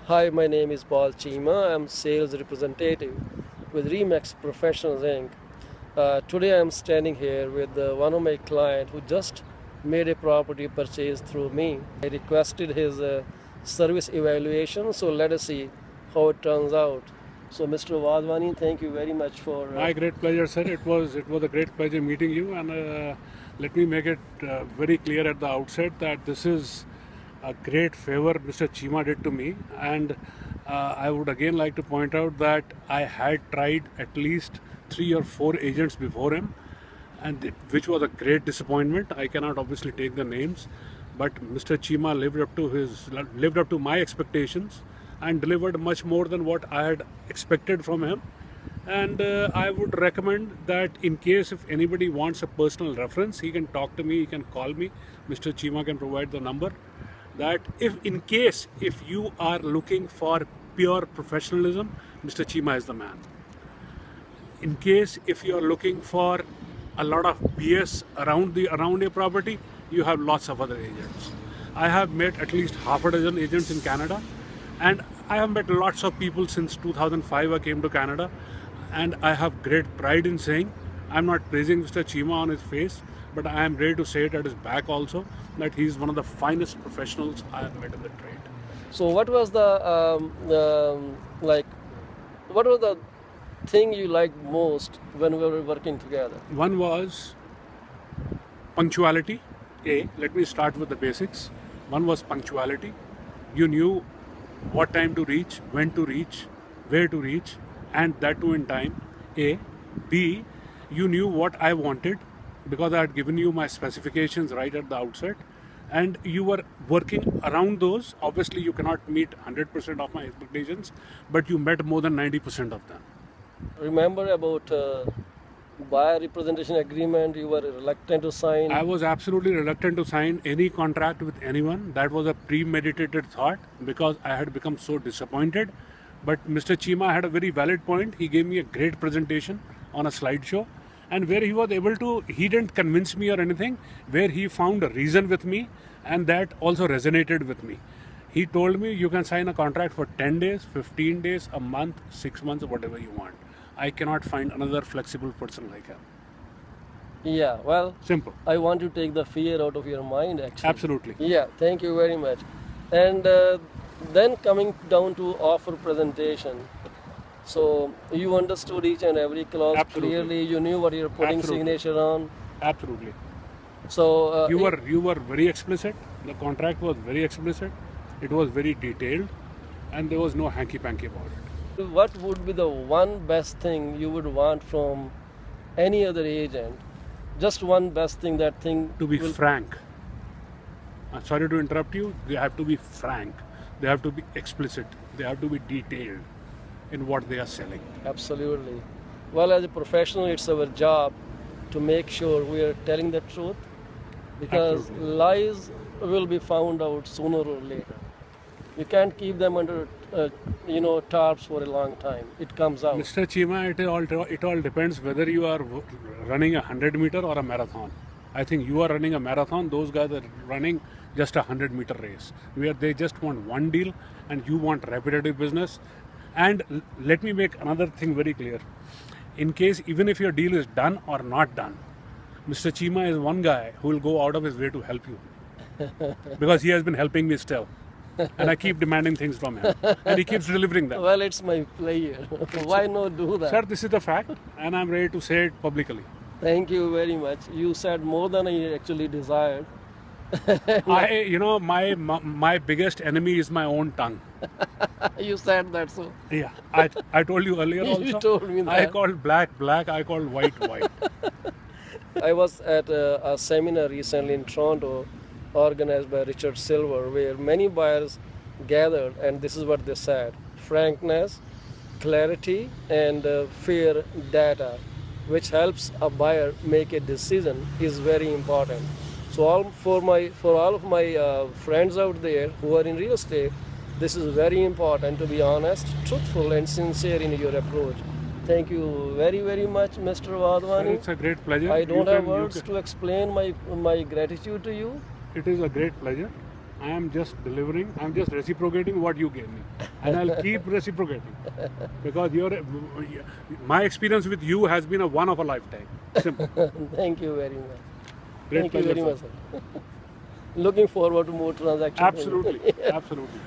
Hi, my name is Paul Cheema. I'm sales representative with Remax Professionals Inc. Today I'm standing here with one of my clients who just made a property purchase through me. I requested his service evaluation, so let us see how it turns out. So, Mr. Wadhwani, thank you very much for. My great pleasure, sir. It was a great pleasure meeting you, and let me make it very clear at the outset that this is a great favor Mr. Cheema did to me, and I would again like to point out that I had tried at least 3 or 4 agents before him, and which was a great disappointment. I cannot obviously take the names, but Mr. Cheema lived up to my expectations and delivered much more than what I had expected from him. And I would recommend that in case if anybody wants a personal reference, he can talk to me, he can call me. Mr. Cheema can provide the number. That if you are looking for pure professionalism, Mr. Cheema is the man. In case if you are looking for a lot of BS around a property, you have lots of other agents. I have met at least half a dozen agents in Canada, and I have met lots of people since 2005 I came to Canada, and I have great pride in saying, I'm not praising Mr. Cheema on his face, but I am ready to say it at his back also, that he is one of the finest professionals I have met in the trade. So, what was what was the thing you liked most when we were working together? One was punctuality. Let me start with the basics. One was punctuality. You knew what time to reach, when to reach, where to reach, and that too in time. A. B. You knew what I wanted because I had given you my specifications right at the outset, and you were working around those. Obviously, you cannot meet 100% of my expectations, but you met more than 90% of them. Remember about buyer representation agreement you were reluctant to sign? I was absolutely reluctant to sign any contract with anyone. That was a premeditated thought because I had become so disappointed. But Mr. Cheema had a very valid point. He gave me a great presentation on a slideshow, and where he didn't convince me or anything, where he found a reason with me, and that also resonated with me. He told me you can sign a contract for 10 days, 15 days, a month, 6 months, whatever you want. I cannot find another flexible person like him. Yeah, well, Simple. I want to take the fear out of your mind actually. Absolutely. Yeah, thank you very much. And then coming down to offer presentation. So you understood each and every clause Absolutely. clearly, you knew what you're putting Absolutely. signature on. Absolutely. So You were very explicit. The contract was very explicit. It was very detailed, and there was no hanky-panky about it. what would be the one best thing you would want from any other agent? Just one best thing, that thing To be frank. I'm sorry to interrupt you. They have to be frank. They have to be explicit. They have to be detailed in what they are selling. Absolutely. Well, as a professional, it's our job to make sure we are telling the truth, because Absolutely. lies will be found out sooner or later. You can't keep them under, tarps for a long time. It comes out. Mr. Cheema, it all depends whether you are running a 100-meter or a marathon. I think you are running a marathon. Those guys are running just a 100-meter race, where they just want one deal and you want repetitive business. And let me make another thing very clear. In case, even if your deal is done or not done, Mr. Cheema is one guy who will go out of his way to help you because he has been helping me still. And I keep demanding things from him, and he keeps delivering them. Well, it's my pleasure. Why not do that? Sir, this is the fact, and I'm ready to say it publicly. Thank you very much. You said more than I actually desired. My biggest enemy is my own tongue. You said that, so. Yeah, I told you earlier also. You told me that. I called black, black. I called white, white. I was at a seminar recently in Toronto, organized by Richard Silver, where many buyers gathered, and this is what they said: frankness, clarity, and fair data, which helps a buyer make a decision, is very important. So for all of my friends out there who are in real estate, this is very important to be honest, truthful, and sincere in your approach. Thank you very, very much, Mr. Wadhwani. It's a great pleasure. I don't have words to explain my gratitude to you. It is a great pleasure. I am just delivering. I am just reciprocating what you gave me. and I'll keep reciprocating because my experience with you has been a one of a lifetime. Simple. Thank you very much. Great Thank you pleasure, very much, sir. Looking forward to more transactions. Absolutely, absolutely.